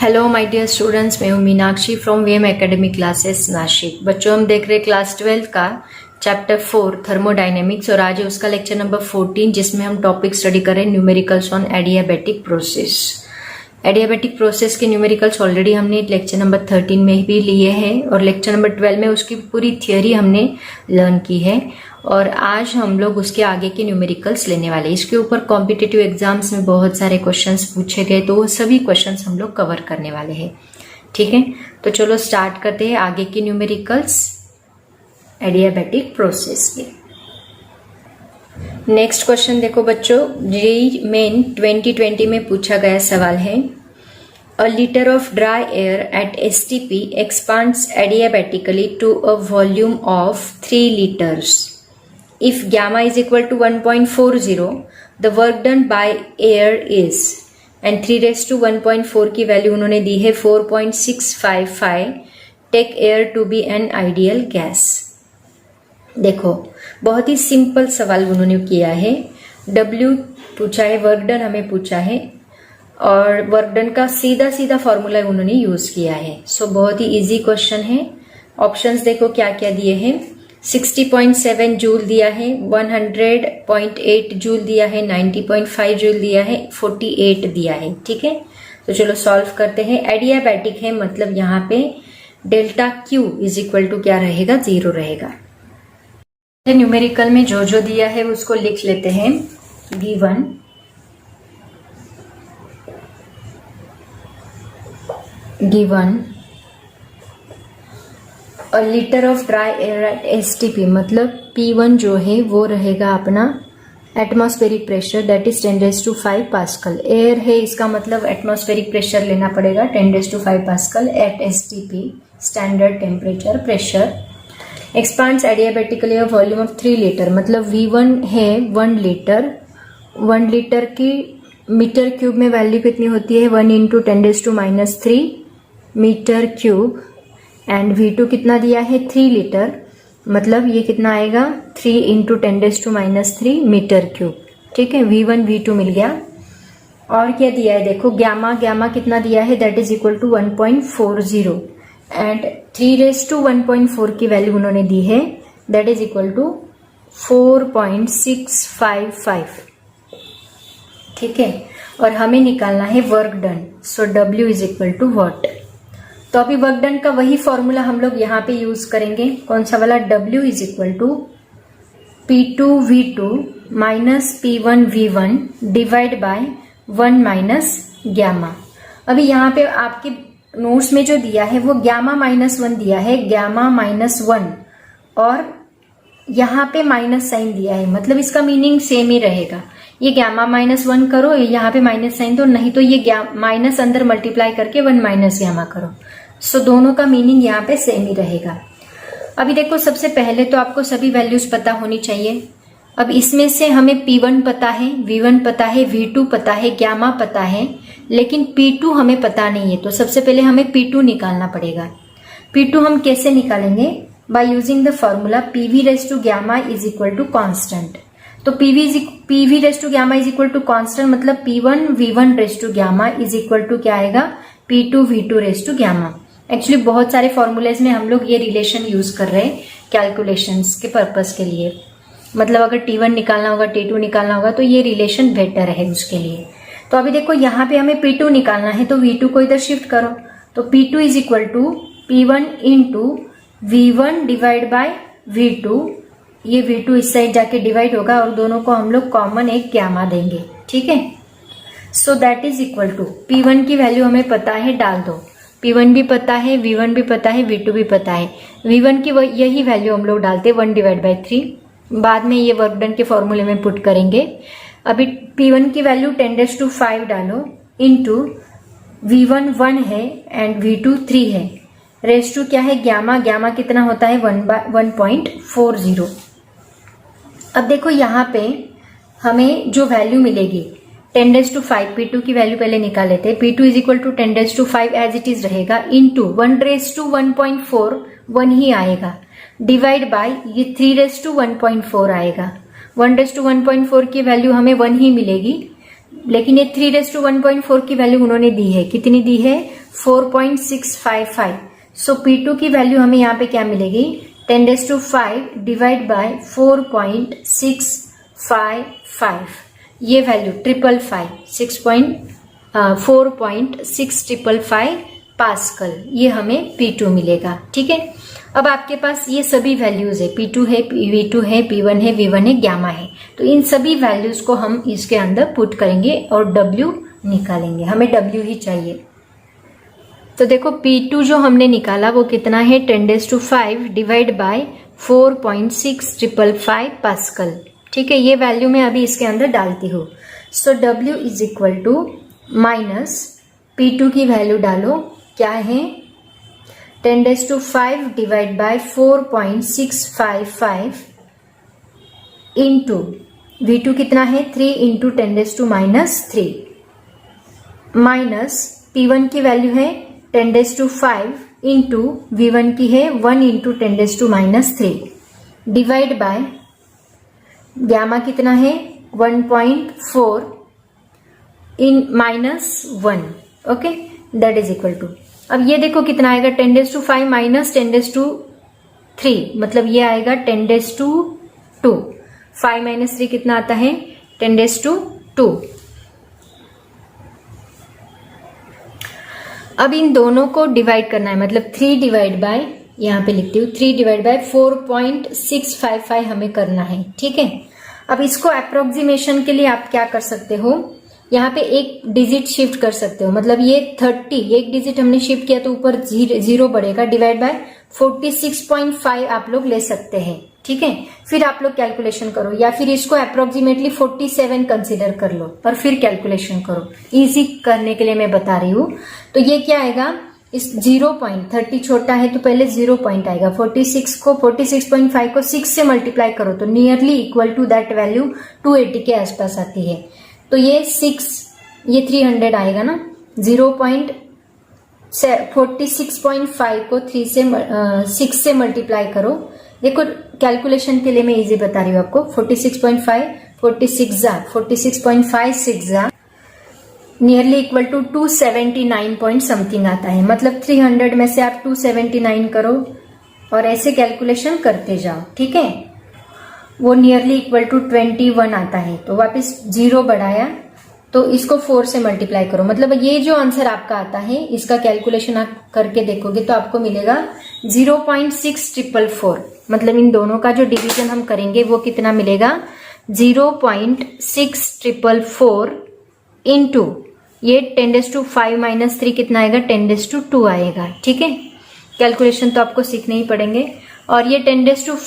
Hello my dear students, मैं हूँ Meenakshi from VM academy classes Nashik. बच्चों, हम देख रहे क्लास 12 का चैप्टर 4 थर्मोडायनेमिक्स और आज है उसका लेक्चर नंबर 14 जिसमें हम टॉपिक स्टडी करें numericals on adiabatic process. Adiabatic process के न्यूमेरिकल्स ऑलरेडी हमने लेक्चर नंबर 13 में भी लिए हैं और लेक्चर नंबर 12 में उसकी पूरी थियोरी हमने लर्न की है और आज हम लोग उसके आगे के न्यूमेरिकल्स लेने वाले। इसके ऊपर कॉम्पिटिटिव एग्जाम्स में बहुत सारे क्वेश्चंस पूछे गए तो वो सभी क्वेश्चंस हम लोग कवर करने वाले हैं। ठीक है, तो चलो स्टार्ट करते हैं आगे के न्यूमेरिकल्स एडियाबैटिक प्रोसेस के। नेक्स्ट क्वेश्चन देखो बच्चों, जेईई मेन 2020 में पूछा गया सवाल है, A liter of dry air at STP expands adiabatically to a volume of 3 liters. If gamma is equal to 1.40, the work done by air is, and 3 raised to 1.4 की value उन्होंने दी है 4.655. Take air to be an ideal gas. देखो, बहुत ही simple सवाल उन्होंने किया है। W पूछा है, वर्क डन हमें पूछा है और वर्क डन का सीधा सीधा फॉर्मूला उन्होंने यूज किया है। सो बहुत ही इजी क्वेश्चन है। ऑप्शंस देखो क्या क्या दिए हैं। 60.7 जूल दिया है, 100.8 जूल दिया है, 90.5 जूल दिया है, 48 दिया है। ठीक है, तो चलो सॉल्व करते हैं। एडियाबैटिक है मतलब यहाँ पे delta Q is equal to क्या रहेगा, 0 रहेगा। न्यूमेरिकल में जो जो दिया है उसको लिख लेते हैं। V1 given a liter of dry air at STP मतलब P1 जो है वो रहेगा अपना atmospheric pressure that is 10⁵ pascal. Air है इसका मतलब एटमॉस्फेरिक प्रेशर लेना पड़ेगा 10⁵ pascal at STP standard temperature pressure. Expands adiabatically a volume of 3 litre मतलब V1 है 1 लीटर। 1 लीटर की मीटर क्यूब में वैल्यू कितनी होती है, 1 × 10⁻³ मीटर क्यूब। एंड V2 कितना दिया है, 3 लीटर मतलब ये कितना आएगा, 3 × 10⁻³ मीटर क्यूब। ठीक है, V1 V2 मिल गया। और क्या दिया है देखो, gamma कितना दिया है, that is equal to 1.40 and 3⁻⁴ की वैल्यू उन्होंने दी है दैट इज इक्वल टू 4.655। ठीक है, और हमें निकालना है work done. So W is equal to watt. तो अभी वर्क डन का वही फॉर्मूला हम लोग यहाँ पे यूज करेंगे। कौन सा वाला, W is equal to P2V2 minus P1 V1 divide by 1 minus gamma. अभी यहाँ पे आपके नोट्स में जो दिया है वो γ-1 दिया है, γ-1 और यहाँ पे माइनस साइन दिया है मतलब इसका मीनिंग सेम ही रहेगा। ये γ-1 करो, यहाँ पे माइनस साइन दो, नहीं तो ये माइनस अंदर मल्टीप्लाई करके 1 माइनस γ करो। सो दोनों का मीनिंग यहाँ पे सेम ही रहेगा। अभी देखो, सबसे पहले तो आपको सभी वैल्यूज पता होनी चाहिए। अब इसमें से हमें P1 पता है, V1 पता है, V2 पता है, γ पता है, लेकिन P2 हमें पता नहीं है। तो सबसे पहले हमें P2 निकालना पड़ेगा। P2 हम कैसे निकालेंगे, by using the formula PV⁻γ is equal to constant. तो PV⁻γ is equal to constant मतलब P1 V1⁻γ is equal to क्या आएगा, P2 V2⁻γ। एक्चुअली बहुत सारे फॉर्मूलेज में हम लोग ये रिलेशन यूज कर रहे हैं कैलकुलेशंस के पर्पस के लिए। मतलब अगर T1 निकालना होगा, T2 निकालना होगा तो ये रिलेशन बेटर है उसके लिए। तो अभी देखो यहाँ पे हमें P2 निकालना है तो V2 को इधर शिफ्ट करो। तो P2 is equal to P1 × V1 divide by V2। ये V2 इस साइड जाके डिवाइड होगा और दोनों को हम लोग कॉमन एक गैमा देंगे। ठीक है, so that is equal to P1 की वैल्यू हमें पता है, डाल दो। P1 भी पता है, V1 भी पता है, V2 भी पता है। V1 की यही वैल्यू हम लोग डालते हैं 1/3। बाद में ये वर्क डन के फॉर्मूले में पुट करेंगे। अभी P1 की वैल्यू 10⁵ डालो इंटू V1 1 है एंड V2 3 है। रेस टू क्या है, γ कितना होता है 1/40। अब देखो यहाँ पे हमें जो वैल्यू मिलेगी 10⁵, P2 की वैल्यू पहले निकाल लेते हैं। P2 is equal to 10⁵ as it is रहेगा इंटू 1⁻1.4 1 ही आएगा डिवाइड बाय ये 3⁻1.4 आएगा। 1:1.4 की वैल्यू हमें 1 ही मिलेगी, लेकिन ये 3:1.4 की वैल्यू उन्होंने दी है, कितनी दी है 4.655। सो P2 की वैल्यू हमें यहाँ पे क्या मिलेगी, 10⁵ डिवाइड बाय 4.655, ये वैल्यू 4.6555 पास्कल, ये हमें P2 मिलेगा। ठीक है, अब आपके पास ये सभी वैल्यूज है, P2 है, V2 है, P1 है, V1 है, गामा है। तो इन सभी वैल्यूज को हम इसके अंदर पुट करेंगे और W निकालेंगे, हमें W ही चाहिए। तो देखो P2 जो हमने निकाला वो कितना है, 10⁵ डिवाइड बाय 4.6555 पास्कल। ठीक है, ये वैल्यू मैं अभी इसके अंदर डालती हूँ। So W is equal to minus P2 की वैल्यू डालो, क्या है 10⁵ डिवाइड बाय 4.655 इंटू V2 कितना है 3 इंटू 10⁻³ माइनस P1 की वैल्यू है 10⁵ इंटू V1 की है 1 इंटू 10⁻³ डिवाइड बाय गामा कितना है 1.4 in -1। Okay, that is equal to, अब ये देखो कितना आएगा 10⁵ माइनस 10⁻³ मतलब ये आएगा 10⁻²। 5 माइनस 3 कितना आता है 10⁻²। अब इन दोनों को डिवाइड करना है, मतलब 3 डिवाइड बाय, यहाँ पे लिखती हूँ 3 डिवाइड बाय 4.655 हमें करना है। ठीक है, अब इसको अप्रोक्सीमेशन के लिए आप क्या कर सकते हो, यहाँ पे एक डिजिट शिफ्ट कर सकते हो, मतलब ये 30 एक डिजिट हमने शिफ्ट किया तो ऊपर 0 बढ़ेगा, डिवाइड बाय 46.5 आप लोग ले सकते हैं। ठीक है, फिर आप लोग कैलकुलेशन करो, या फिर इसको अप्रोक्सीमेटली 47 कंसीडर कर लो और फिर कैलकुलेशन करो। इजी करने के लिए मैं बता रही हूँ। तो ये क्या आएगा, इस 0.30 छोटा है तो पहले 0 पॉइंट आएगा, 46.5 को 6 से मल्टीप्लाई करो तो nearly equal to that value 280 के आसपास आती है। तो ये 6, ये 300 आएगा ना, 46.5 को 6 से मल्टीप्लाई करो। देखो कैलकुलेशन के लिए मैं इजी बता रही हूँ आपको, 46.5 46.5 nearly equal to 279 point something आता है, मतलब 300 में से आप 279 करो और ऐसे कैलकुलेशन करते जाओ। ठीक है, वो नियरली इक्वल टू 21 आता है, तो वापस 0 बढ़ाया तो इसको 4 से मल्टीप्लाई करो, मतलब ये जो आंसर आपका आता है इसका कैलकुलेशन आप करके देखोगे तो आपको मिलेगा 0.6444, मतलब इन दोनों का जो डिवीजन हम करेंगे वो कितना मिलेगा 0.6444 इंटू ये 10⁵ माइनस 3 कितना आएगा 10⁻² आएगा। ठीक है, कैलकुलेशन तो आपको सीखने ही पड़ेंगे। और ये 10⁵,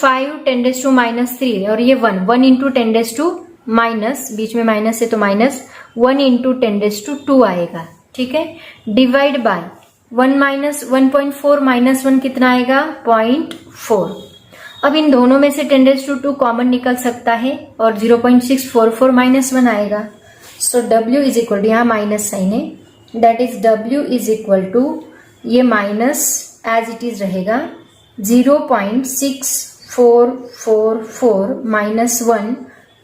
10⁻³ और ये 1 इंटू 10⁻² माइनस, बीच में माइनस है तो माइनस 1 इंटू 10⁻² आएगा। ठीक है, डिवाइड बाय 1 माइनस 1.4 माइनस 1 कितना आएगा 0.4। अब इन दोनों में से 10⁻² कॉमन निकल सकता है और 0.644 माइनस 1 आएगा। So W is equal to, यहाँ माइनस साइन है, that is W is equal to, ये माइनस एज इट इज रहेगा 0.6444 माइनस 1,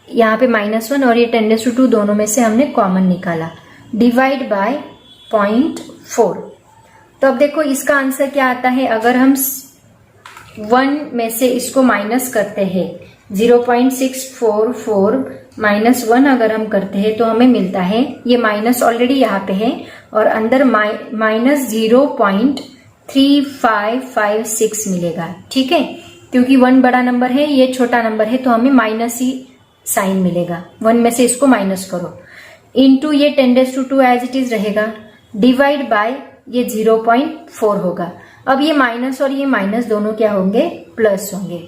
यहाँ पे -1 और ये 10⁻² दोनों में से हमने कॉमन निकाला, डिवाइड बाय 0.4। तो अब देखो इसका आंसर क्या आता है, अगर हम 1 में से इसको माइनस करते हैं 0.644 माइनस 1 अगर हम करते हैं तो हमें मिलता है, ये माइनस ऑलरेडी यहाँ पे है और अंदर माइनस 0.3556 मिलेगा। ठीक है, क्योंकि 1 बड़ा नंबर है, ये छोटा नंबर है, तो हमें माइनस ही साइन मिलेगा। 1 में से इसको माइनस करो, इंटू ये 10⁻² एज इट इज रहेगा, डिवाइड बाय ये 0.4 होगा। अब ये माइनस और ये माइनस दोनों क्या होंगे, प्लस होंगे।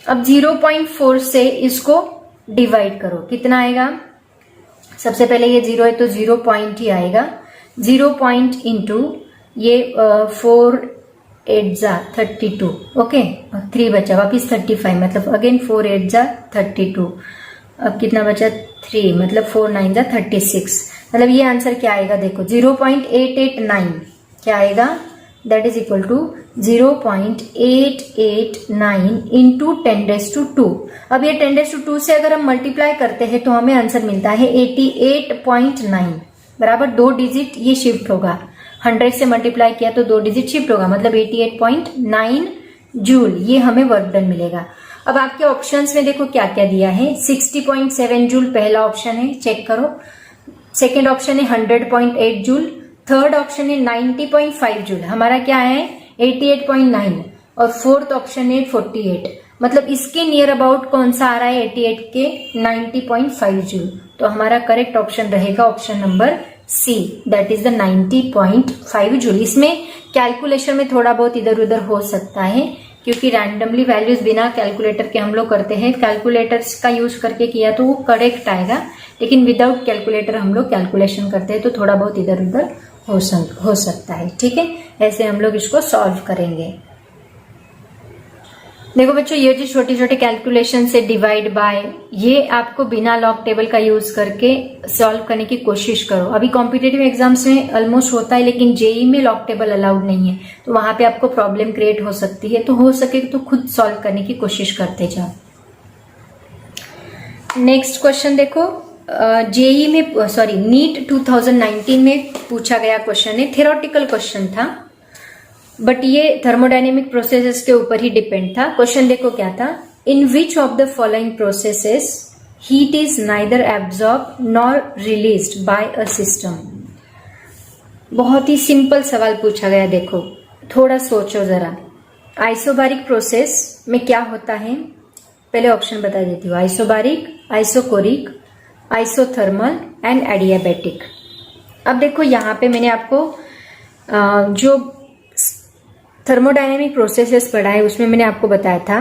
अब 0.4 से इसको डिवाइड करो, कितना आएगा, सबसे पहले ये 0 है तो 0 पॉइंट ही आएगा, 0 पॉइंट इंटू ये 4 8 जा 32, ओके, 3 बचा, वापिस 35, मतलब अगेन 4 8 जा 32, अब कितना बचा 3, मतलब 4 9 जा 36, मतलब ये आंसर क्या आएगा, देखो 0.889 क्या आएगा, that is equal to 0.889 into 10⁻²। अब ये 10⁻² से अगर हम मल्टीप्लाई करते हैं तो हमें आंसर मिलता है 88.9, बराबर 2 डिजिट ये शिफ्ट होगा, 100 से मल्टीप्लाई किया तो 2 डिजिट शिफ्ट होगा, मतलब 88.9 जूल ये हमें वर्क डन मिलेगा। अब आपके ऑप्शंस में देखो क्या क्या दिया है। 60.7 जूल पहला ऑप्शन है, चेक करो। सेकेंड ऑप्शन है 100.8 जूल। थर्ड ऑप्शन है 90.5 जूल, हमारा क्या है 88.9। और फोर्थ ऑप्शन है 48, मतलब इसके नियर अबाउट कौन सा आ रहा है 88 के 90.5 जूल। तो हमारा करेक्ट ऑप्शन रहेगा option number C, that is the 90.5 joule. इसमें कैलकुलेशन में थोड़ा बहुत इधर उधर हो सकता है, क्योंकि रैंडमली वैल्यूज बिना कैलकुलेटर के हम लोग करते हैं। कैलकुलेटर्स का यूज करके किया तो वो करेक्ट आएगा, लेकिन विदाउट कैलकुलेटर हम लोग कैलकुलेशन करते हैं तो थोड़ा बहुत इधर उधर हो सकता है। ठीक है, ऐसे हम लोग इसको सॉल्व करेंगे। देखो बच्चों, ये जो छोटे छोटे कैलकुलेशन से डिवाइड बाय, ये आपको बिना लॉग टेबल का यूज करके सॉल्व करने की कोशिश करो। अभी कॉम्पिटेटिव एग्जाम्स में ऑलमोस्ट होता है, लेकिन जेई में लॉग टेबल अलाउड नहीं है, तो वहां पे आपको प्रॉब्लम क्रिएट हो सकती है। तो हो सके तो खुद सॉल्व करने की कोशिश करते जाओ। नेक्स्ट क्वेश्चन देखो, जेई में सॉरी नीट 2019 में पूछा गया क्वेश्चन है, थ्योरेटिकल क्वेश्चन था, बट ये थर्मोडायनेमिक प्रोसेसेस के ऊपर ही डिपेंड था। क्वेश्चन देखो क्या था, in which of the following processes heat is neither absorb nor released by a system. बहुत ही सिंपल सवाल पूछा गया, देखो थोड़ा सोचो जरा। आइसोबारिक प्रोसेस में क्या होता है, पहले ऑप्शन बता देती हूँ। Isobaric, isochoric, isothermal and adiabatic. अब देखो यहाँ पे मैंने आपको जो थर्मोडायनेमिक प्रोसेसेस पढ़ा है उसमें मैंने आपको बताया था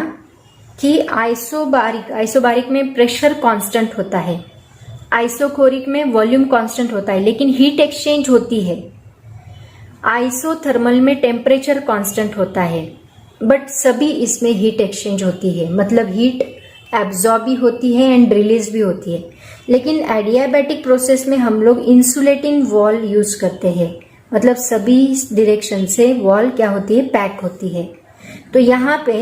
कि आइसोबारिक में प्रेशर कांस्टेंट होता है, आइसोकोरिक में वॉल्यूम कांस्टेंट होता है लेकिन हीट एक्सचेंज होती है, आइसोथर्मल में टेम्परेचर कांस्टेंट होता है, बट सभी इसमें हीट एक्सचेंज होती है, मतलब हीट एब्जॉर्ब भी होती है एंड रिलीज भी होती है। लेकिन एडियाबैटिक प्रोसेस में हम लोग इंसुलेटिंग वॉल यूज करते हैं, मतलब सभी डायरेक्शन से वॉल क्या होती है, पैक होती है। तो यहाँ पे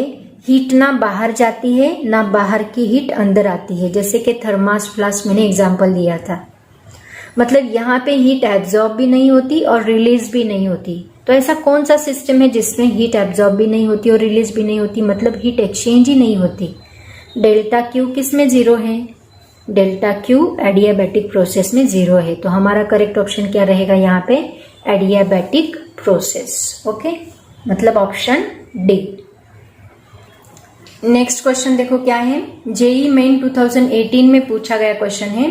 हीट ना बाहर जाती है ना बाहर की हीट अंदर आती है, जैसे कि थर्मास फ्लास्क मैंने एग्जांपल दिया था। मतलब यहाँ पे हीट एब्जॉर्ब भी नहीं होती और रिलीज भी नहीं होती। तो ऐसा कौन सा सिस्टम है जिसमें हीट एब्जॉर्ब भी नहीं होती और रिलीज भी नहीं होती, मतलब हीट एक्सचेंज ही नहीं होती। डेल्टा क्यू किस में 0 है, डेल्टा क्यू एडियाबैटिक प्रोसेस में 0 है। तो हमारा करेक्ट ऑप्शन क्या रहेगा यहाँ पे, एडियाबैटिक प्रोसेस। ओके, मतलब ऑप्शन डी। नेक्स्ट क्वेश्चन देखो क्या है, जेई मेन 2018 में पूछा गया क्वेश्चन है,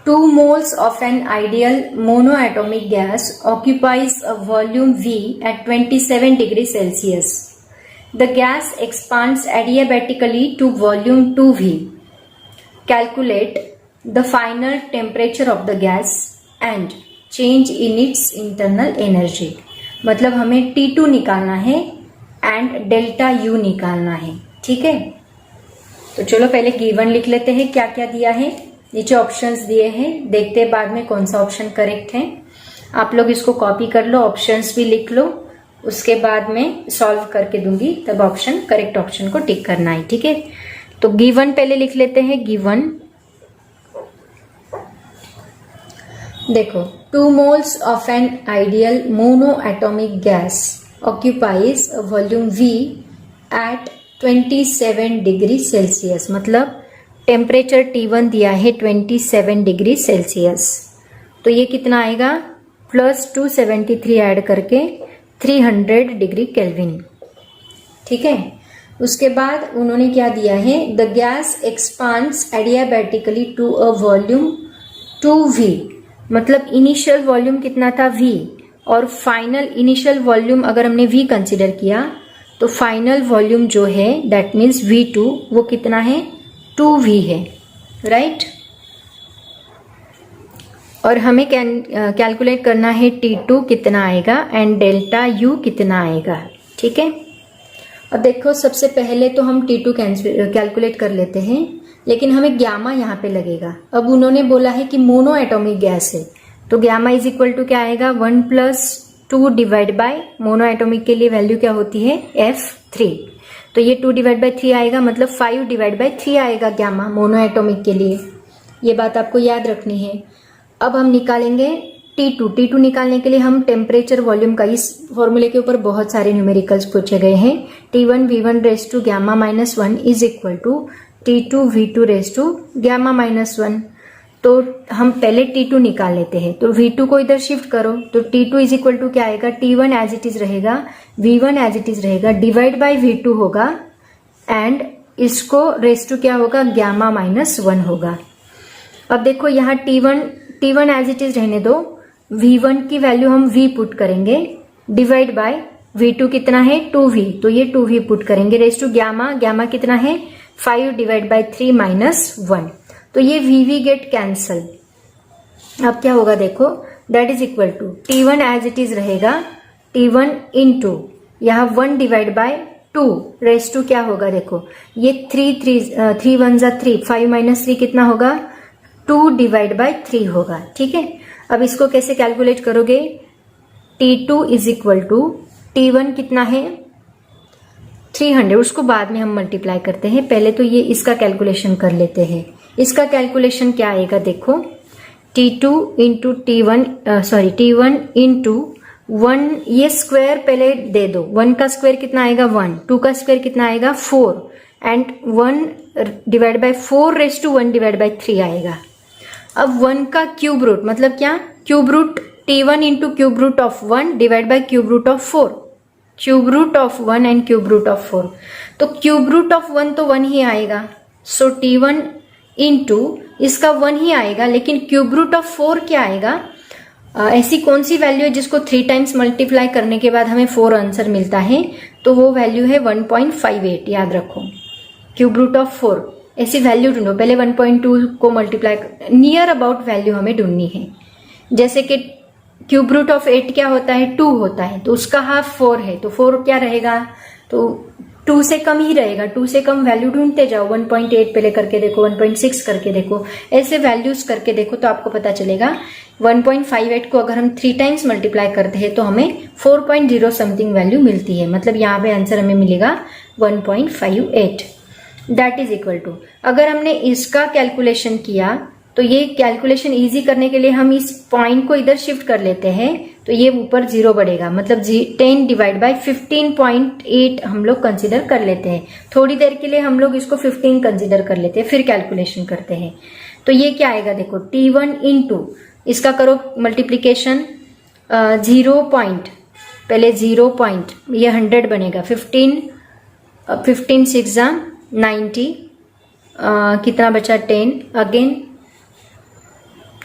2 moles of an ideal monoatomic gas occupies a volume V at 27 degrees Celsius. The gas expands adiabatically to volume 2V. Calculate the final temperature of the gas and change in its internal energy. मतलब हमें T2 निकालना है and delta U निकालना है। ठीक है, तो चलो पहले गिवन लिख लेते हैं क्या क्या दिया है। नीचे ऑप्शंस दिए हैं, देखते हैं बाद में कौन सा ऑप्शन करेक्ट है। आप लोग इसको कॉपी कर लो, ऑप्शंस भी लिख लो, उसके बाद में सॉल्व करके दूंगी, तब ऑप्शन करेक्ट ऑप्शन को टिक करना है। ठीक है, तो गिवन पहले लिख लेते हैं। गिवन देखो, 2 moles of an ideal monoatomic gas occupies a volume V at 27 degree Celsius, मतलब टेम्परेचर T1 दिया है 27 डिग्री सेल्सियस। तो ये कितना आएगा, प्लस 273 ऐड करके 300 डिग्री केल्विन। ठीक है, उसके बाद उन्होंने क्या दिया है, the gas expands adiabatically to a volume 2V, मतलब इनिशियल वॉल्यूम कितना था V, और फाइनल इनिशियल वॉल्यूम अगर हमने V कंसिडर किया तो फाइनल वॉल्यूम जो है दैट मीन्स V2 वो कितना है, 2V है, राइट। और हमें कैलकुलेट करना है T2 कितना आएगा एंड डेल्टा U कितना आएगा। ठीक है, अब देखो सबसे पहले तो हम T2 कैलकुलेट कर लेते हैं, लेकिन हमें ग्यामा यहाँ पे लगेगा। अब उन्होंने बोला है कि मोनो एटॉमिक गैस है, तो ग्यामा इज इक्वल टू क्या आएगा, 1+2 डिवाइड बाय मोनो एटॉमिक के लिए वैल्यू क्या होती है, F3। तो ये 2 डिवाइड बाय 3 आएगा, मतलब 5 डिवाइड बाय 3 आएगा ग्यामा मोनो एटॉमिक के लिए। ये बात आपको याद रखनी है। अब हम निकालेंगे T2 निकालने के लिए हम टेम्परेचर वॉल्यूम का इस फॉर्मूले के ऊपर बहुत सारे न्यूमेरिकल्स पूछे गए हैं। T1 V1 raise to gamma minus 1 is equal to T2 V2 raise to gamma minus 1। तो हम पहले T2 निकाल लेते हैं। तो V2 को इधर शिफ्ट करो तो T2 इज इक्वल टू क्या आएगा, T1 एज इट इज रहेगा, V1 एज इट इज रहेगा, डिवाइड बाय V2 होगा एंड इसको रेज टू क्या होगा, गामा माइनस 1 होगा। अब देखो यहाँ T1 एज इट इज रहने दो, V1 की वैल्यू हम V पुट करेंगे, डिवाइड बाय V2 कितना है 2V, तो ये 2V पुट करेंगे, रेज टू गामा कितना है 5 डिवाइड बाय 3 माइनस 1, तो ये VV गेट कैंसल। अब क्या होगा देखो, that is equal to T1 as it is रहेगा, T1 इंटू यहाँ 1 डिवाइड बाय 2 रेज टू क्या होगा देखो, ये 3 1 जा 3, 5 माइनस 3 कितना होगा 2 डिवाइड बाय 3 होगा। ठीक है, अब इसको कैसे कैलकुलेट करोगे, T2 is equal to T1 कितना है 300, उसको बाद में हम मल्टीप्लाई करते हैं, पहले तो ये इसका कैलकुलेशन कर लेते हैं। इसका कैलकुलेशन क्या आएगा देखो, T2 इंटू T1 इंटू 1, ये स्क्वायर पहले दे दो, 1 का स्क्वायर कितना आएगा 1, 2 का स्क्वायर कितना आएगा 4 and 1 divide by 4 raise to 1 divide by 3 आएगा। अब 1 का क्यूब रूट मतलब क्या, cube root T1 into cube root of 1 divide by cube root of 4, cube root of 1 and cube root of 4, तो क्यूब रूट ऑफ 1 तो 1 ही आएगा, सो T1 into इसका 1 ही आएगा, लेकिन क्यूब रूट ऑफ 4 क्या आएगा, ऐसी कौन सी वैल्यू है जिसको 3 टाइम्स मल्टीप्लाई करने के बाद हमें 4 आंसर मिलता है, तो वो वैल्यू है 1.58, याद रखो, क्यूब रूट ऑफ 4, ऐसी वैल्यू ढूंढो, पहले 1.2 को मल्टीप्लाई, नियर अबाउट वैल्यू हमें ढूंढनी है। जैसे कि क्यूब रूट ऑफ 8 क्या होता है 2 होता है, तो उसका हाफ 4 है, तो 4 क्या रहेगा, तो 2 से कम ही रहेगा, 2 से कम वैल्यू ढूंढते जाओ, 1.8 पहले करके देखो, 1.6 करके देखो, ऐसे वैल्यूज करके देखो तो आपको पता चलेगा 1.58 को अगर हम 3 टाइम्स मल्टीप्लाई करते हैं तो हमें 4.0 समथिंग वैल्यू मिलती है, मतलब यहाँ पे आंसर हमें मिलेगा 1.58, दैट इज इक्वल टू, अगर हमने इसका कैलकुलेशन किया तो ये कैलकुलेशन इजी करने के लिए हम इस पॉइंट को इधर शिफ्ट कर लेते हैं, तो ये ऊपर 0 बढ़ेगा, मतलब 10 डिवाइड बाय 15.8 हम लोग कंसिडर कर लेते हैं। थोड़ी देर के लिए हम लोग इसको 15 कंसिडर कर लेते हैं, फिर कैलकुलेशन करते हैं। तो ये क्या आएगा देखो, T1 इंटू इसका करो मल्टीप्लीकेशन, 0 पॉइंट पहले 0 पॉइंट, ये 100 बनेगा, 15 6 90, कितना बचा 10, again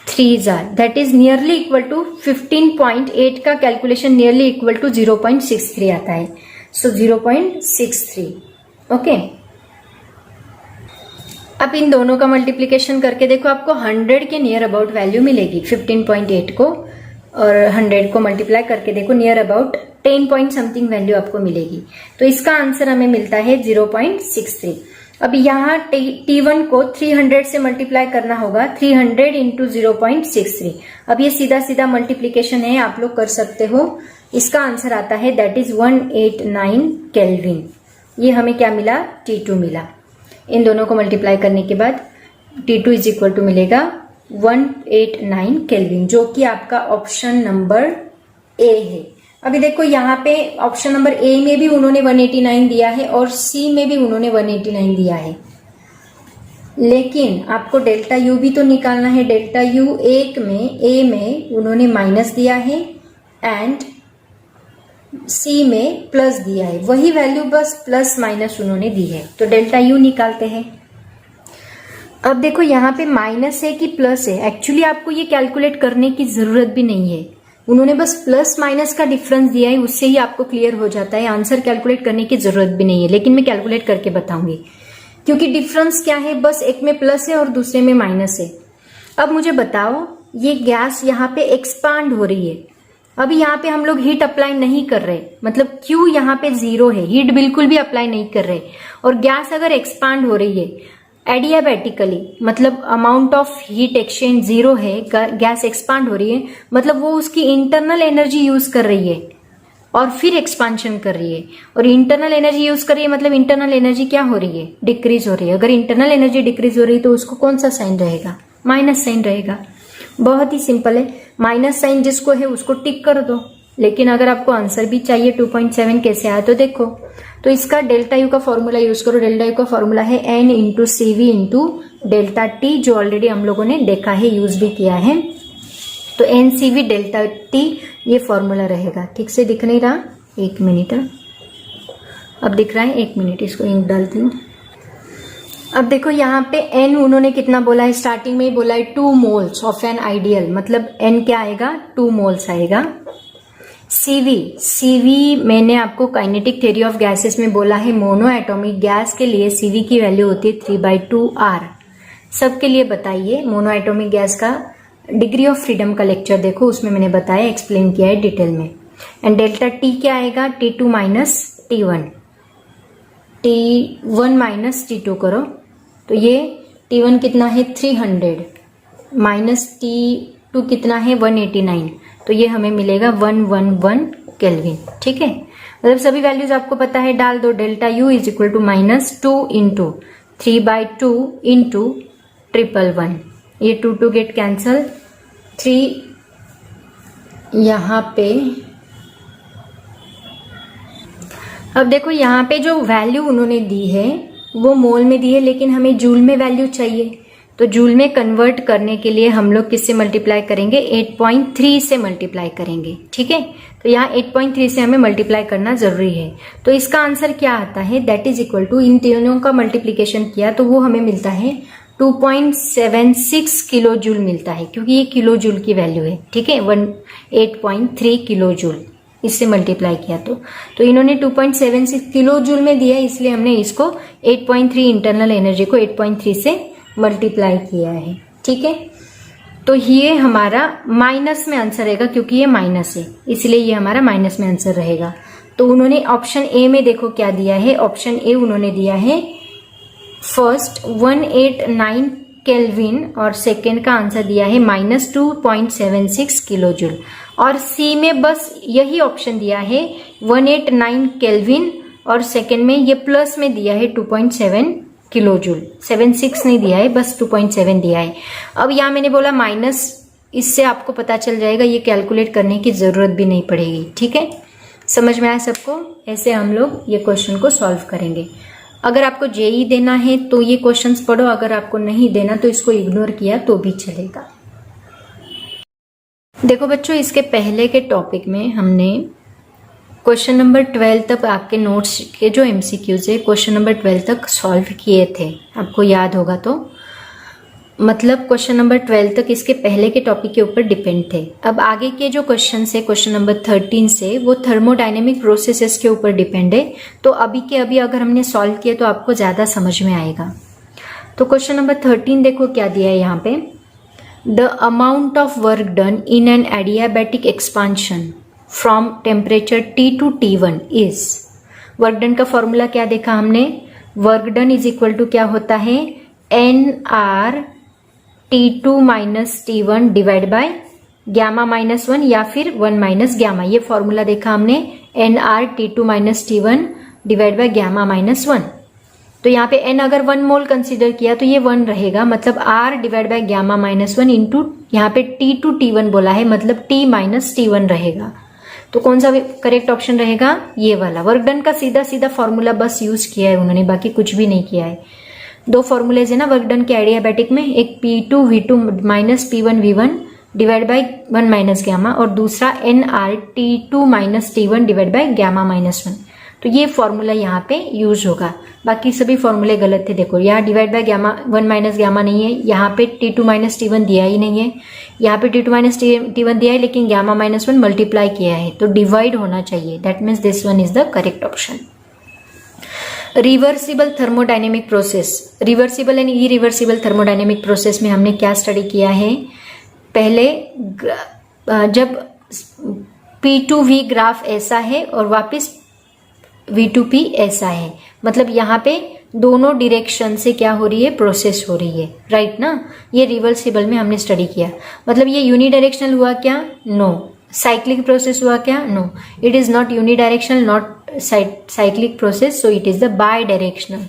3 that is nearly equal to 15.8 का कैलकुलेशन नियरली इक्वल टू 0.63 आता है, सो 0.63। ओके, अब इन दोनों का मल्टीप्लीकेशन करके देखो, आपको 100 के नियर अबाउट वैल्यू मिलेगी, 15.8 को और 100 को मल्टीप्लाई करके देखो, near about 10 point something value आपको मिलेगी, तो इसका आंसर हमें मिलता है 0.63। अब यहाँ T1 को 300 से मल्टीप्लाई करना होगा, 300 इंटू 0.63, अब ये सीधा सीधा मल्टीप्लीकेशन है, आप लोग कर सकते हो, इसका आंसर आता है दैट इज 189 केल्विन। ये हमें क्या मिला, T2 मिला। इन दोनों को मल्टीप्लाई करने के बाद T2 इज इक्वल टू मिलेगा 189 केल्विन, जो कि आपका ऑप्शन नंबर ए है। अभी देखो यहाँ पे ऑप्शन नंबर ए में भी उन्होंने 189 दिया है और सी में भी उन्होंने 189 दिया है, लेकिन आपको डेल्टा यू भी तो निकालना है। डेल्टा यू ए में उन्होंने माइनस दिया है एंड सी में प्लस दिया है, वही वैल्यू बस प्लस माइनस उन्होंने दी है, तो डेल्टा यू निकालते हैं। अब देखो यहाँ पे माइनस है कि प्लस है, एक्चुअली आपको ये कैलकुलेट करने की जरूरत भी नहीं है, उन्होंने बस प्लस माइनस का डिफरेंस दिया है, उससे ही आपको क्लियर हो जाता है, आंसर कैलकुलेट करने की जरूरत भी नहीं है, लेकिन मैं कैलकुलेट करके बताऊंगी, क्योंकि डिफरेंस क्या है, बस एक में प्लस है और दूसरे में माइनस है। अब मुझे बताओ, ये गैस यहाँ पे एक्सपांड हो रही है, अभी यहाँ पे हम लोग हीट अप्लाई नहीं कर रहे, मतलब Q यहाँ पे 0 है, हीट बिल्कुल भी अप्लाई नहीं कर रहे, और गैस अगर एक्सपांड हो रही है एडियाबैटिकली, मतलब अमाउंट ऑफ हीट एक्सचेंज 0 है, गैस एक्सपांड हो रही है, मतलब वो उसकी इंटरनल एनर्जी यूज कर रही है और फिर एक्सपांशन कर रही है, और इंटरनल एनर्जी यूज कर रही है मतलब इंटरनल एनर्जी क्या हो रही है, डिक्रीज हो रही है। अगर इंटरनल एनर्जी डिक्रीज हो रही है तो उसको कौन सा साइन रहेगा, माइनस साइन रहेगा। बहुत ही सिंपल है। माइनस साइन जिसको है उसको टिक कर दो, लेकिन अगर आपको आंसर भी चाहिए 2.7 कैसे आया तो देखो, तो इसका डेल्टा यू का फॉर्मूला यूज करो। डेल्टा यू का फॉर्मूला है n into CV into delta T, जो ऑलरेडी हम लोगों ने देखा है, यूज भी किया है। तो NCV डेल्टा टी ये फॉर्मूला रहेगा। ठीक से दिख नहीं रहा? 1 मिनट, अब दिख रहा है? 1 मिनट, इसको इंक डालती हूँ। अब देखो यहाँ पे n उन्होंने कितना बोला है, स्टार्टिंग में ही बोला है 2 मोल्स ऑफ एन आइडियल, मतलब n क्या आएगा, 2 मोल्स आएगा। CV मैंने आपको काइनेटिक थ्योरी ऑफ गैसेस में बोला है, मोनो एटॉमिक गैस के लिए CV की वैल्यू होती है 3/2R। सबके लिए बताइए, मोनो एटॉमिक गैस का डिग्री ऑफ फ्रीडम का लेक्चर देखो, उसमें मैंने बताया, एक्सप्लेन किया है डिटेल में। एंड डेल्टा टी क्या आएगा, T2 minus T1, T1 minus T2 करो तो ये T1 कितना है 300 माइनस T2 कितना है 189, तो ये हमें मिलेगा 111 केल्विन। ठीक है, मतलब सभी वैल्यूज आपको पता है, डाल दो। Delta U is equal to -2 into 3/2 into 111, ये 2 गेट कैंसल, 3 यहाँ पे। अब देखो यहाँ पे जो वैल्यू उन्होंने दी है वो मोल में दी है, लेकिन हमें जूल में वैल्यू चाहिए, तो जूल में कन्वर्ट करने के लिए हम लोग किससे मल्टीप्लाई करेंगे, 8.3 से मल्टीप्लाई करेंगे। ठीक है, तो यहाँ 8.3 से हमें मल्टीप्लाई करना जरूरी है। तो इसका आंसर क्या आता है, दैट इज इक्वल टू, इन तीनों का मल्टीप्लीकेशन किया तो वो हमें मिलता है 2.76 किलो जूल मिलता है, क्योंकि ये किलो जूल की वैल्यू है। ठीक है, 8.3 किलो जूल इससे मल्टीप्लाई किया तो इन्होंने 2.76 किलो जूल में दिया, इसलिए हमने इसको 8.3 इंटरनल एनर्जी को 8.3 से मल्टीप्लाई किया है। ठीक है, तो ये हमारा माइनस में आंसर रहेगा, क्योंकि ये माइनस है, इसलिए ये हमारा माइनस में आंसर रहेगा। तो उन्होंने ऑप्शन ए में देखो क्या दिया है, ऑप्शन ए उन्होंने दिया है फर्स्ट 189 केल्विन और सेकेंड का आंसर दिया है -2.76 किलो जूल, और सी में बस यही ऑप्शन दिया है 189 केल्विन और सेकेंड में ये प्लस में दिया है 2.7 किलो जूल, 76 नहीं दिया है, बस 2.7 दिया है। अब यहाँ मैंने बोला माइनस, इससे आपको पता चल जाएगा, ये कैलकुलेट करने की जरूरत भी नहीं पड़ेगी। ठीक है, समझ में आया सबको? ऐसे हम लोग ये क्वेश्चन को सॉल्व करेंगे। अगर आपको जेई देना है तो ये क्वेश्चंस पढ़ो, अगर आपको नहीं देना तो इसको इग्नोर किया तो भी चलेगा। देखो बच्चों, इसके पहले के टॉपिक में हमने क्वेश्चन नंबर 12 तक आपके नोट्स के जो MCQs है क्वेश्चन नंबर 12 तक सॉल्व किए थे, आपको याद होगा तो, मतलब क्वेश्चन नंबर 12 तक इसके पहले के टॉपिक के ऊपर डिपेंड थे। अब आगे के जो क्वेश्चन है क्वेश्चन नंबर 13 से, वो थर्मोडायनेमिक प्रोसेसेस के ऊपर डिपेंड है, तो अभी के अभी अगर हमने सॉल्व किया तो आपको ज्यादा समझ में आएगा। तो क्वेश्चन नंबर 13 देखो क्या दिया है यहाँ पे, the amount of work done in an adiabatic expansion from temperature T to T1 is, work done का फॉर्मूला क्या देखा हमने, work done is equal to क्या होता है, NR T2 minus T1 divide by gamma -1 या फिर 1 माइनस गैमा, ये फॉर्मूला देखा हमने, NR T2 minus T1 divide by gamma -1। तो यहाँ पे n अगर 1 मोल कंसीडर किया तो ये 1 रहेगा, मतलब R divide by gamma -1 into यहाँ पे T to T1 बोला है, मतलब T माइनस T1 रहेगा। तो कौन सा करेक्ट ऑप्शन रहेगा, ये वाला। वर्क डन का सीधा सीधा फॉर्मूला बस यूज किया है उन्होंने, बाकी कुछ भी नहीं किया है। 2 फॉर्मूलेज है ना वर्क डन के एडियाबैटिक में, एक P2 V2 minus P1 V1 divide by 1 minus gamma, और दूसरा NR T2 minus T1 divide by gamma -1। तो ये फॉर्मूला यहाँ पे यूज होगा, बाकी सभी फॉर्मूले गलत थे। देखो यहाँ divide by gamma 1 minus gamma नहीं है, यहाँ पे T2 माइनस T1 दिया ही नहीं है, यहाँ पे T2 माइनस T1 दिया है लेकिन गैमा -1 मल्टीप्लाई किया है, तो डिवाइड होना चाहिए, that means this one is the correct option. Reversible thermodynamic process, reversible and irreversible thermodynamic process में हमने क्या स्टडी किया है, पहले जब P2V ग्राफ ऐसा है और वापस V2P ऐसा है, मतलब यहाँ पे दोनों डायरेक्शन से क्या हो रही है, प्रोसेस हो रही है, राइट ना। ये रिवर्सिबल में हमने स्टडी किया, मतलब ये यूनिडायरेक्शनल हुआ क्या, नो। साइक्लिक प्रोसेस हुआ क्या, no. It is not unidirectional, not cyclic process, so it is the bidirectional,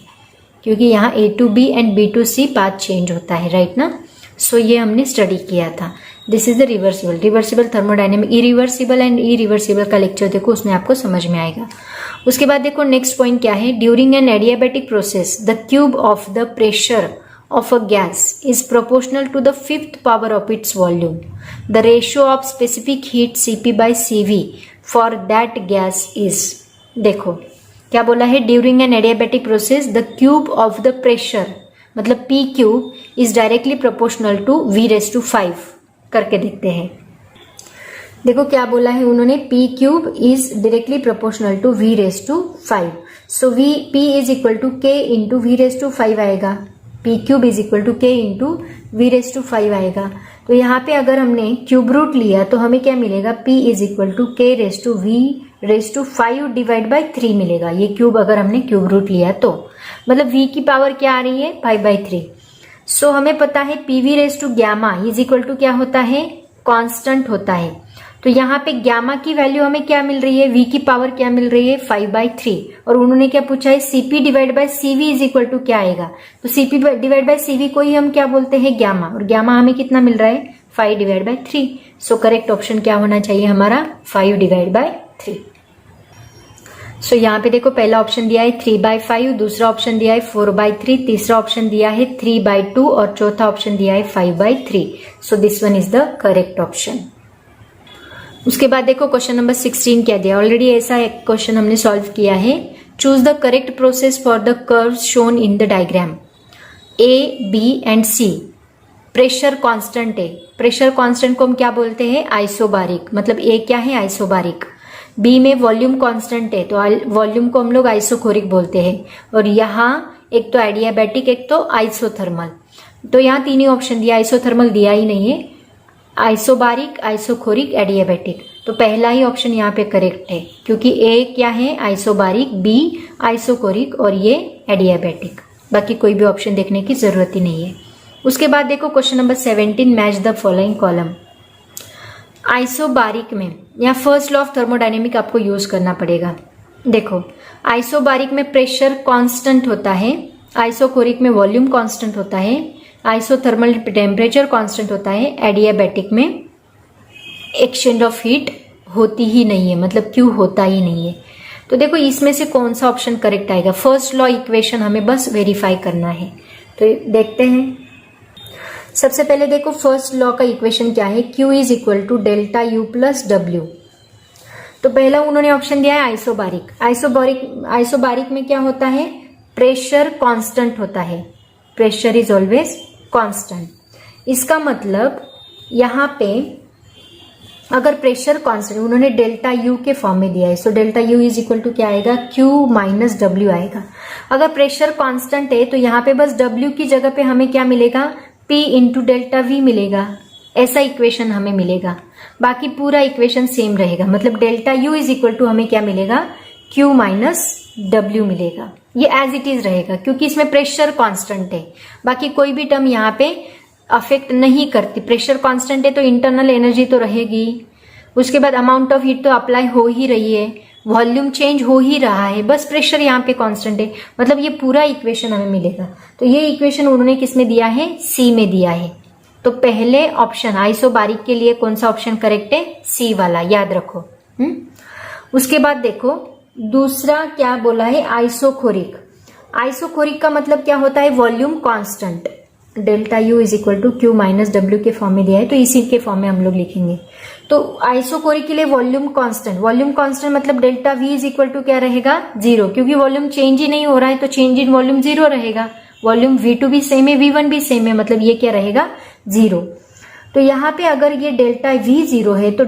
क्योंकि यहाँ A to B and B to C path change होता है, राइट ना। सो ये हमने स्टडी किया था। This is the reversible thermodynamic, irreversible and irreversible का लेक्चर देखो, उसमें आपको समझ में आएगा। उसके बाद देखो नेक्स्ट पॉइंट क्या है, during an adiabatic process the cube of the pressure of a gas is proportional to the fifth power of its volume. The ratio of specific heat Cp by Cv for that gas is, देखो क्या बोला है, during an adiabatic process the cube of the pressure मतलब P cube is directly proportional to V⁵ करके देखते हैं। देखो क्या बोला है उन्होंने, P cube is directly proportional to V⁵, so P is equal to K into V⁵ आएगा, P cube is equal to K into V⁵ आएगा। तो यहाँ पे अगर हमने क्यूब रूट लिया तो हमें क्या मिलेगा, P is equal to K⁵ divide by 3 मिलेगा। ये क्यूब अगर हमने क्यूब रूट लिया तो मतलब V की पावर क्या आ रही है 5/3। सो हमें पता है PV⁻γ इज इक्वल टू क्या होता है, कांस्टेंट होता है। तो यहाँ पे गामा की वैल्यू हमें क्या मिल रही है, V की पावर क्या मिल रही है 5/3, और उन्होंने क्या पूछा है Cp divide by Cv is equal to क्या आएगा, तो Cp डिवाइड बाय Cv को ही हम क्या बोलते हैं गामा, और गामा हमें कितना मिल रहा है 5/3। सो करेक्ट ऑप्शन क्या होना चाहिए हमारा 5/3। सो यहाँ पे देखो पहला ऑप्शन दिया है 3/5, दूसरा ऑप्शन दिया है 4/3, तीसरा ऑप्शन दिया है 3/2 और चौथा ऑप्शन दिया है 5/3। So this one is the correct option. उसके बाद देखो क्वेश्चन नंबर 16 क्या दिया, ऑलरेडी ऐसा एक क्वेश्चन हमने सॉल्व किया है। Choose the correct process for the curves shown in the diagram. A, B and C pressure constant है, प्रेशर कांस्टेंट को हम क्या बोलते हैं आइसोबारिक, मतलब A क्या है आइसोबारिक, B में वॉल्यूम कांस्टेंट है तो वॉल्यूम को हम लोग आइसोकोरिक बोलते हैं, और यहाँ एक तो एडियाबैटिक एक तो आइसोथर्मल। तो यहाँ तीन ही ऑप्शन दिया, आइसोथर्मल दिया ही नहीं है, आइसोबारिक आइसोकोरिक एडियाबैटिक। तो पहला ही ऑप्शन यहाँ पे करेक्ट है, क्योंकि A क्या है आइसोबारिक, B आइसोकोरिक और ये एडियाबैटिक, बाकी कोई भी ऑप्शन देखने की जरूरत ही नहीं है। उसके बाद देखो question number 17, match the following column. Isobaric में यहाँ फर्स्ट लॉ ऑफ थर्मोडायनेमिक आपको यूज करना पड़ेगा। देखो आइसोबारिक में प्रेशर कांस्टेंट होता है, आइसोकोरिक में वॉल्यूम कांस्टेंट होता है, आइसोथर्मल टेम्परेचर कांस्टेंट होता है, एडियाबैटिक में एक्सचेंज ऑफ हीट होती ही नहीं है, मतलब क्यों होता ही नहीं है। तो देखो इसमें से कौन सा ऑप्शन करेक्ट आएगा, फर्स्ट लॉ इक्वेशन हमें बस वेरीफाई करना है। तो देखते हैं, सबसे पहले देखो फर्स्ट लॉ का इक्वेशन क्या है, Q is equal to delta U plus W। तो पहला उन्होंने ऑप्शन दिया है आइसोबारिक, आइसोबारिक में क्या होता है प्रेशर कांस्टेंट होता है, प्रेशर इज ऑलवेज कांस्टेंट। इसका मतलब यहाँ पे अगर प्रेशर कांस्टेंट उन्होंने डेल्टा U के फॉर्म में दिया है, so delta U is equal to क्या आएगा Q माइनस W आएगा। अगर प्रेशर कांस्टेंट है तो यहाँ पे बस W की जगह पे हमें क्या मिलेगा P इंटू डेल्टा V मिलेगा, ऐसा इक्वेशन हमें मिलेगा। बाकी पूरा इक्वेशन सेम रहेगा, मतलब delta U is equal to हमें क्या मिलेगा Q माइनस W मिलेगा, ये एज इट इज रहेगा क्योंकि इसमें प्रेशर कांस्टेंट है। बाकी कोई भी टर्म यहाँ पे अफेक्ट नहीं करती, प्रेशर कांस्टेंट है तो इंटरनल एनर्जी तो रहेगी, उसके बाद अमाउंट ऑफ हीट तो अप्लाई हो ही रही है, वॉल्यूम चेंज हो ही रहा है, बस प्रेशर यहाँ पे कांस्टेंट है, मतलब ये पूरा इक्वेशन हमें मिलेगा। तो ये इक्वेशन उन्होंने किसमें दिया है C में दिया है। तो पहले ऑप्शन आइसोबारिक के लिए कौन सा ऑप्शन करेक्ट है C वाला, याद रखो। उसके बाद देखो दूसरा क्या बोला है आइसोकोरिक। आइसोकोरिक का मतलब क्या होता है volume constant, delta U is equal to Q minus W के फॉर्म में दिया है, तो इसी के फॉर्म में हम लोग लिखेंगे। तो आइसोकोरिक के लिए वॉल्यूम कांस्टेंट मतलब delta V is equal to क्या रहेगा 0, क्योंकि वॉल्यूम चेंज ही नहीं हो रहा है तो चेंज इन वॉल्यूम 0 रहेगा। वॉल्यूम V2 भी सेम है, V1 भी सेम है, मतलब ये क्या रहेगा 0। तो यहाँ पे अगर ये डेल्टा V 0 है तो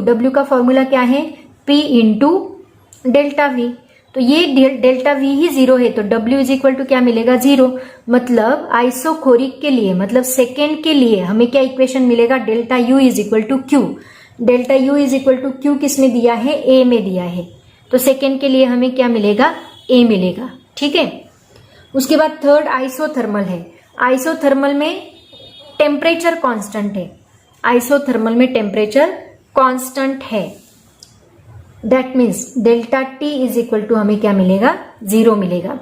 W का फॉर्मूला क्या है P इंटू डेल्टा V, तो ये डेल्टा V ही 0 है तो W इज इक्वल टू क्या मिलेगा 0। मतलब आइसोकोरिक के लिए मतलब सेकेंड के लिए हमें क्या इक्वेशन मिलेगा delta U is equal to Q। Delta U is equal to Q किसमें दिया है A में दिया है, तो सेकेंड के लिए हमें क्या मिलेगा A मिलेगा, ठीक है। उसके बाद थर्ड आइसोथर्मल है, आइसोथर्मल में टेम्परेचर कांस्टेंट है, आइसोथर्मल में टेम्परेचर कांस्टेंट है, that means delta T is equal to हमें क्या मिलेगा 0 मिलेगा।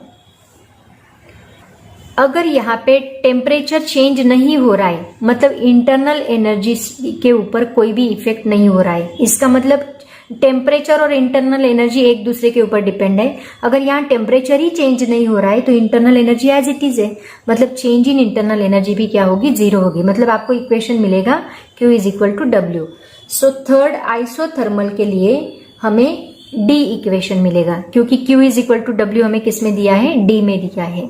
अगर यहाँ पे टेम्परेचर चेंज नहीं हो रहा है, मतलब इंटरनल एनर्जी के ऊपर कोई भी इफेक्ट नहीं हो रहा है, इसका मतलब टेम्परेचर और इंटरनल एनर्जी एक दूसरे के ऊपर डिपेंड है। अगर यहाँ टेम्परेचर ही चेंज नहीं हो रहा है तो internal energy as it is है, मतलब चेंज इन इंटरनल एनर्जी भी क्या होगी, जीरो होगी। मतलब आपको इक्वेशन मिलेगा Q is equal to W। So third isothermal के लिए हमें D इक्वेशन मिलेगा, क्योंकि Q is equal to W हमें किस में दिया है, D में दिया है।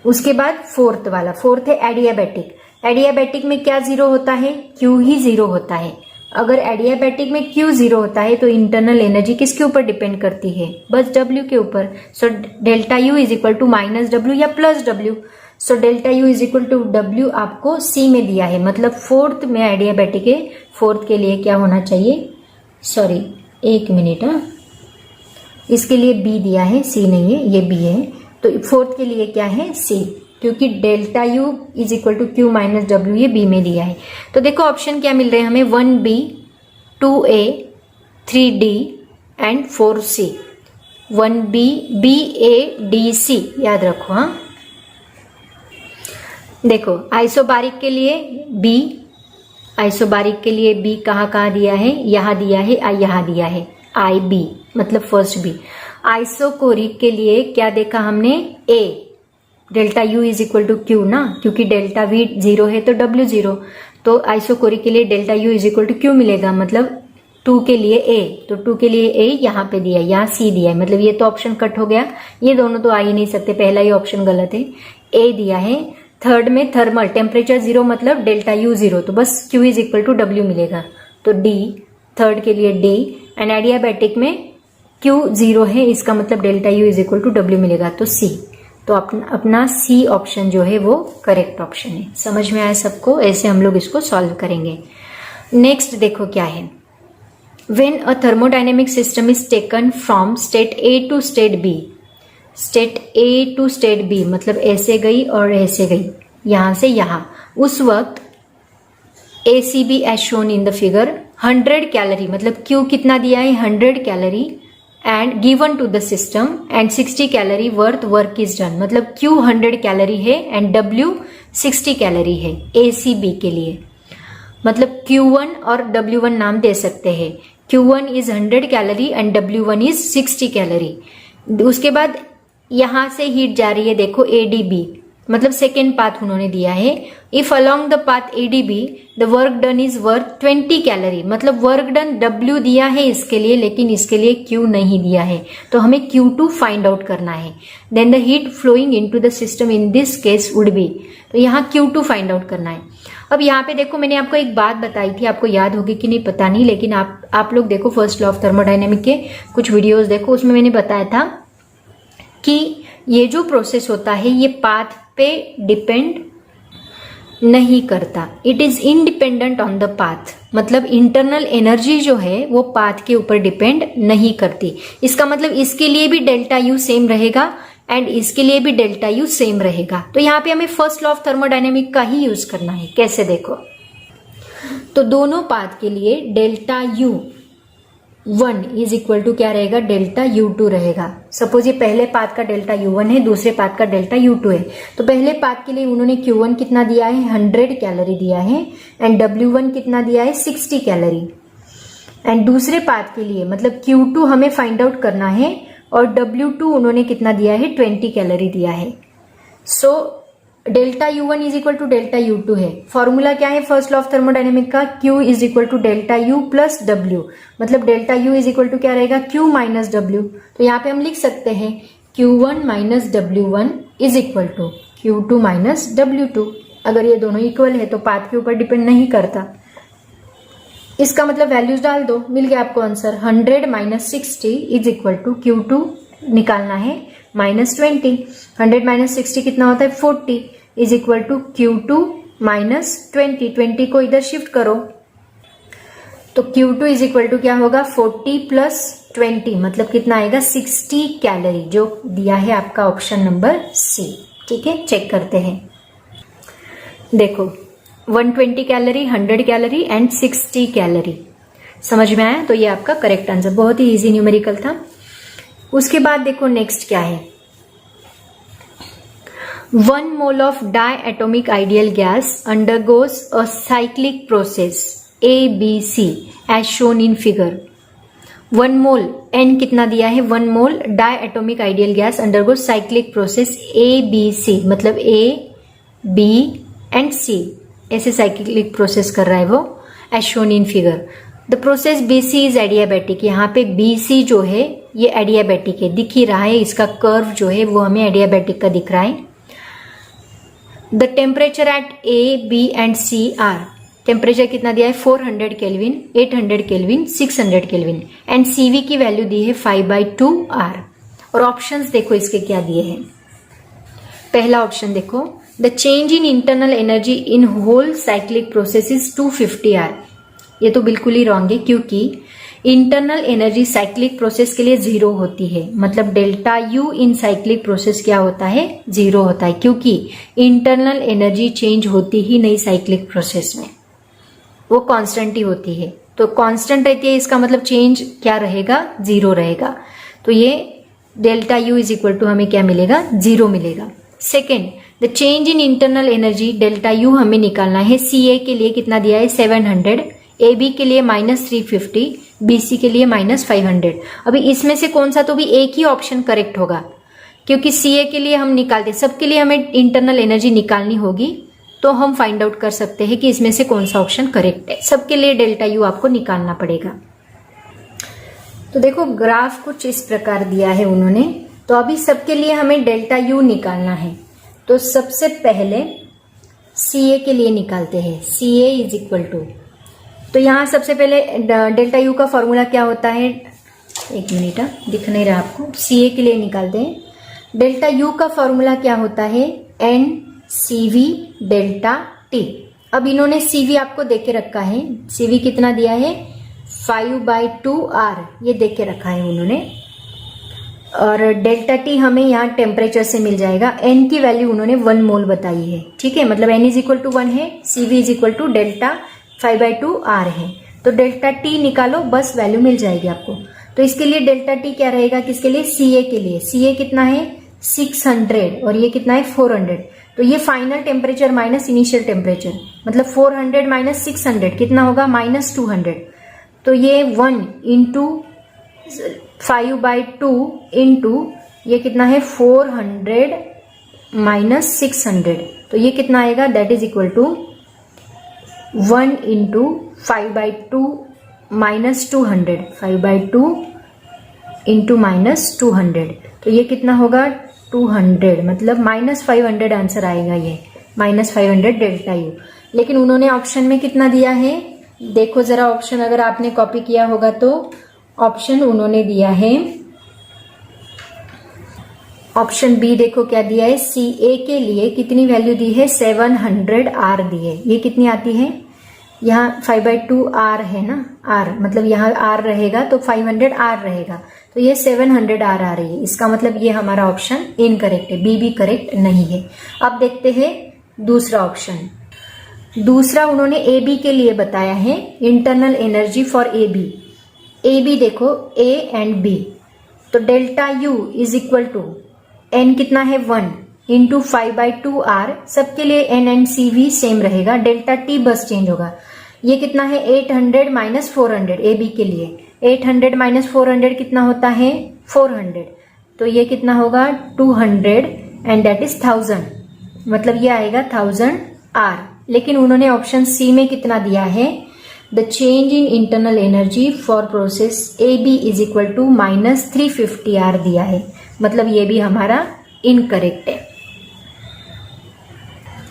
उसके बाद फोर्थ वाला, फोर्थ है एडियाबैटिक। एडियाबैटिक में क्या जीरो होता है, Q ही जीरो होता है। अगर एडियाबैटिक में Q जीरो होता है तो इंटरनल एनर्जी किसके ऊपर डिपेंड करती है, बस W के ऊपर। So delta U is equal to minus W या plus W। So delta U is equal to W आपको C में दिया है, मतलब फोर्थ में एडियाबैटिक है, फोर्थ के लिए क्या होना चाहिए, सॉरी एक मिनट, इसके लिए B दिया है, C नहीं है, ये B है। तो फोर्थ के लिए क्या है, C, क्योंकि delta U is equal to Q minus W ये B में दिया है। तो देखो ऑप्शन क्या मिल रहे हैं हमें, 1B, 2A, 3D and 4C। 1B, BA, DC याद रखो। हाँ देखो आइसोबारिक के लिए B, आइसोबारिक के लिए B कहाँ दिया है, यहाँ दिया है, यहाँ दिया है, IB मतलब फर्स्ट B। आइसोकोरिक के लिए क्या देखा हमने, A, delta U is equal to Q ना, क्योंकि डेल्टा V जीरो है तो W जीरो, तो आइसोकोरिक के लिए delta U is equal to Q मिलेगा, मतलब 2 के लिए A, तो 2 के लिए A यहाँ पे दिया है, यहाँ C दिया है, मतलब ये तो ऑप्शन कट हो गया, ये दोनों तो आ ही नहीं सकते, पहला ही ऑप्शन गलत है। A दिया है। थर्ड में थर्मल, टेम्परेचर जीरो मतलब डेल्टा U जीरो, तो बस Q is equal to W मिलेगा, तो D, थर्ड के लिए D। एंड एडियाबैटिक में Q जीरो है, इसका मतलब delta U is equal to W मिलेगा, तो C। तो अपना C ऑप्शन जो है वो करेक्ट ऑप्शन है। समझ में आया सबको, ऐसे हम लोग इसको सॉल्व करेंगे। नेक्स्ट देखो क्या है, when a thermodynamic system is taken from state A to state B, state A to state B मतलब ऐसे गई और ऐसे गई, यहां से यहां, उस वक्त ACB as shown in the figure 100 calorie, मतलब Q कितना दिया है, 100 calorie and given to the system and 60 calorie worth work is done, मतलब Q 100 कैलोरी है एंड W 60 कैलोरी है ACB के लिए। मतलब Q1 और W1 नाम दे सकते हैं, Q1 is 100 calorie and W1 is 60 calorie. उसके बाद यहां से हीट जा रही है, देखो ADB, मतलब सेकेंड पाथ उन्होंने दिया है। If along the path ADB the work done is worth 20 calorie, मतलब वर्क डन W दिया है इसके लिए, लेकिन इसके लिए Q नहीं दिया है, तो हमें Q2 फाइंड आउट करना है। Then the heat flowing into the system in this case would be, तो यहाँ Q2 फाइंड आउट करना है। अब यहाँ पे देखो मैंने आपको एक बात बताई थी, आपको याद होगी कि नहीं पता नहीं, लेकिन आप लोग देखो फर्स्ट लॉ ऑफ थर्मोडायनेमिक के कुछ वीडियोस देखो, उसमें मैंने बताया था कि ये जो प्रोसेस होता है ये पाथ पे डिपेंड नहीं करता, it is independent on the path, मतलब इंटरनल एनर्जी जो है वो पाथ के ऊपर डिपेंड नहीं करती। इसका मतलब इसके लिए भी डेल्टा U सेम रहेगा एंड इसके लिए भी डेल्टा U सेम रहेगा। तो यहाँ पे हमें फर्स्ट लॉ ऑफ थर्मोडायनेमिक का ही यूज करना है। कैसे देखो, तो दोनों पाथ के लिए delta U1 is equal to क्या रहेगा, डेल्टा U2 रहेगा। सपोज ये पहले पाथ का डेल्टा U1 है, दूसरे पाथ का डेल्टा U2 है, तो पहले पाथ के लिए उन्होंने Q1 कितना दिया है, 100 कैलोरी दिया है एंड W1 कितना दिया है, 60 कैलोरी। एंड दूसरे पाथ के लिए मतलब Q2 हमें फाइंड आउट करना है और W2 उन्होंने कितना दिया है, 20 कैलोरी दिया है। So delta U1 is equal to delta U2 है। फॉर्मूला क्या है फर्स्ट लॉ ऑफ थर्मोडायनेमिक का, Q is equal to delta U plus W, मतलब delta U is equal to क्या रहेगा, Q माइनस W। तो यहाँ पे हम लिख सकते हैं Q1 minus W1 is equal to Q2 minus W2। अगर ये दोनों इक्वल है तो पाथ के ऊपर डिपेंड नहीं करता। इसका मतलब वैल्यूज डाल दो, मिल गया आपको answer. 100 minus 60 is equal to Q2 निकालना है माइनस 20, 100 माइनस 60 कितना होता है, 40 is equal to Q2 minus 20 को इधर शिफ्ट करो तो Q2 इज इक्वल टू क्या होगा, 40 प्लस 20 मतलब कितना आएगा, 60 कैलोरी, जो दिया है आपका ऑप्शन नंबर C। ठीक है, चेक करते हैं। देखो 120 कैलोरी, 100 कैलोरी एंड 60 कैलोरी, समझ में आया? तो ये आपका करेक्ट आंसर, बहुत ही इजी न्यूमेरिकल था। उसके बाद देखो नेक्स्ट क्या है, 1 mole of diatomic ideal gas undergoes a cyclic process ABC as shown in figure. 1 mole N कितना दिया है, 1 mole diatomic ideal gas undergoes cyclic process ABC, मतलब A, B and C ऐसे cyclic process कर रहा है वो as shown in figure. The process BC is adiabatic. यहाँ पे BC जो है ये adiabatic है, दिख ही रहा है, इसका कर्व जो है वो हमें adiabatic का दिख रहा है. The temperature at A, B and C are, temperature कितना दिया है 400 kelvin, 800 kelvin, 600 kelvin and CV की वैल्यू दी है 5/2 R. और ऑप्शंस देखो इसके क्या दिए हैं. पहला ऑप्शन देखो, the change in internal energy in whole cyclic process is 250 R. ये तो बिल्कुल ही रॉन्ग है, क्योंकि इंटरनल एनर्जी साइक्लिक प्रोसेस के लिए 0 होती है, मतलब delta you in cyclic process क्या होता है 0 होता है, क्योंकि इंटरनल एनर्जी चेंज होती ही नहीं साइक्लिक प्रोसेस में, वो कांस्टेंट ही होती है. तो कांस्टेंट रहती है, इसका मतलब चेंज क्या रहेगा 0 रहेगा. तो ये delta U is equal to हमें क्या मिलेगा 0 मिलेगा. Second, the change in internal energy delta U हमें निकालना है. CA के लिए कितना दिया है 700, AB के लिए -350, BC के लिए -500. अभी इसमें से कौन सा, तो भी एक ही ऑप्शन करेक्ट होगा, क्योंकि CA के लिए हम निकालते, सबके लिए हमें इंटरनल एनर्जी निकालनी होगी, तो हम फाइंड आउट कर सकते हैं कि इसमें से कौन सा ऑप्शन करेक्ट है. सबके लिए डेल्टा यू आपको निकालना पड़ेगा. तो देखो ग्राफ कुछ इस प्रकार दिया है उन्होंने. तो अभी सबके लिए हमें डेल्टा यू निकालना है. तो सबसे पहले CA के लिए निकालते हैं. CA इज इक्वल टू, तो यहां सबसे पहले डेल्टा यू का फॉर्मूला क्या होता है, एक मिनट दिख नहीं रहा आपको. CA के लिए निकालते हैं. डेल्टा यू का फॉर्मूला क्या होता है NCV डेल्टा T. अब इन्होंने CV आपको देके रखा है. CV कितना दिया है 5/2 R, ये देके रखा है उन्होंने. और डेल्टा T हमें यहाँ टेम्परेचर से मिल जाएगा. N की वैल्यू उन्होंने 1 मोल बताई है. ठीक है, मतलब N इज इक्वल टू 1 है, CV is equal to delta 5/2 R है. तो डेल्टा T निकालो, बस वैल्यू मिल जाएगी आपको. तो इसके लिए डेल्टा T क्या रहेगा, किसके लिए CA के लिए. CA कितना है 600 और ये कितना है 400. तो ये final temperature minus initial temperature, मतलब 400 माइनस 600 कितना होगा -200. तो ये 1 इंटू 5/2 इंटू ये कितना है 400 माइनस 600. तो ये कितना आएगा, that is equal to 1 into 5/2 minus 200, 5/2 into -200. तो ये कितना होगा 200, मतलब -500 आंसर आएगा. ये -500 डेल्टा यू. लेकिन उन्होंने ऑप्शन में कितना दिया है, देखो जरा ऑप्शन, अगर आपने कॉपी किया होगा तो ऑप्शन उन्होंने दिया है, ऑप्शन बी देखो क्या दिया है. CA के लिए कितनी वैल्यू दी है 700 R दी है. ये कितनी आती है, यहाँ 5/2 R है ना, R मतलब यहाँ R रहेगा तो 500 R रहेगा, तो ये 700 R आ रही है. इसका मतलब ये हमारा ऑप्शन इनकरेक्ट है, बी भी करेक्ट नहीं है. अब देखते हैं दूसरा ऑप्शन. दूसरा उन्होंने AB के लिए बताया है internal energy for AB. AB देखो A एंड B. तो delta U is equal to N कितना है 1 इंटू 5/2 R. सबके लिए N एंड CV सेम रहेगा, डेल्टा T बस चेंज होगा. ये कितना है 800 माइनस 400 AB के लिए. 800 माइनस 400 कितना होता है 400. तो ये कितना होगा 200 एंड दैट इज 1000, मतलब ये आएगा 1000 R. लेकिन उन्होंने ऑप्शन C में कितना दिया है, the change in internal energy for process AB is equal to -350 R दिया है, मतलब ये भी हमारा इनकरेक्ट है.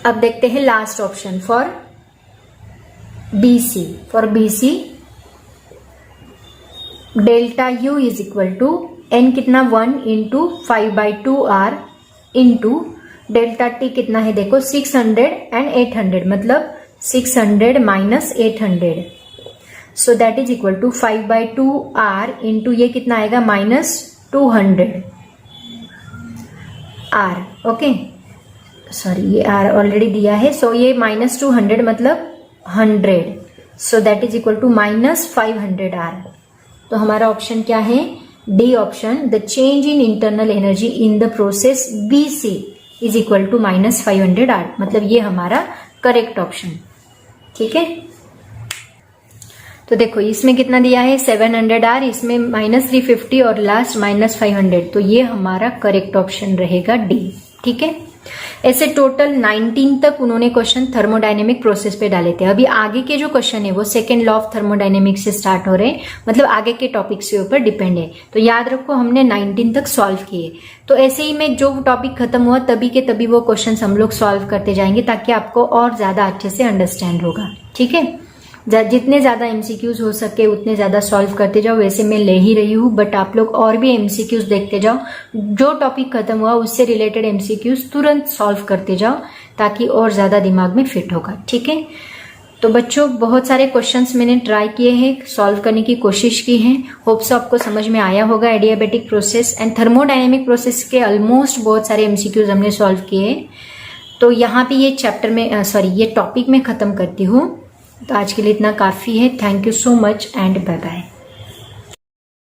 अब देखते हैं last option for BC. For BC delta U is equal to N कितना 1 into 5/2 R into delta T कितना है देखो 600 एंड 800, मतलब 600 minus 800. So that is equal to 5/2 R into ये कितना आएगा -200 R. ओके, सॉरी ये R ऑलरेडी दिया है. सो ये -200 मतलब 100. So that is equal to -500 R. तो हमारा ऑप्शन क्या है, D option. The change in internal energy in the process BC is equal to -500R, मतलब ये हमारा करेक्ट ऑप्शन। ठीक है, तो देखो इसमें कितना दिया है 700R, इसमें -350 और लास्ट -500, तो ये हमारा करेक्ट ऑप्शन रहेगा डी। ठीक है, ऐसे टोटल 19 तक उन्होंने क्वेश्चन थर्मोडायनेमिक प्रोसेस पे डाले थे। अभी आगे के जो क्वेश्चन है वो सेकेंड लॉ ऑफ थर्मोडायनेमिक्स से स्टार्ट हो रहे हैं, मतलब आगे के टॉपिक्स के ऊपर डिपेंड है। तो याद रखो हमने 19 तक सॉल्व किए, तो ऐसे ही में जो टॉपिक खत्म हुआ तभी के तभी वो क्वेश्चन हम लोग सॉल्व करते जाएंगे, ताकि आपको और ज्यादा अच्छे से अंडरस्टैंड होगा। ठीक है, जितने ज्यादा एमसीक्यूज हो सके उतने ज्यादा सॉल्व करते जाओ। वैसे मैं ले ही रही हूँ, बट आप लोग और भी एमसीक्यूज देखते जाओ, जो टॉपिक खत्म हुआ उससे रिलेटेड एमसीक्यूज तुरंत सॉल्व करते जाओ, ताकि और ज्यादा दिमाग में फिट होगा। ठीक है, तो बच्चों बहुत सारे क्वेश्चंस मैंने ट्राई किए हैं, सॉल्व करने की कोशिश की है। होप्स आपको समझ में आया होगा adiabatic process and thermodynamic process के ऑलमोस्ट बहुत सारे एमसीक्यूज हमने सॉल्व किए। तो यहाँ पे ये चैप्टर में ये टॉपिक में खत्म करती हूँ। तो आज के लिए इतना काफी है। Thank you so much and bye bye.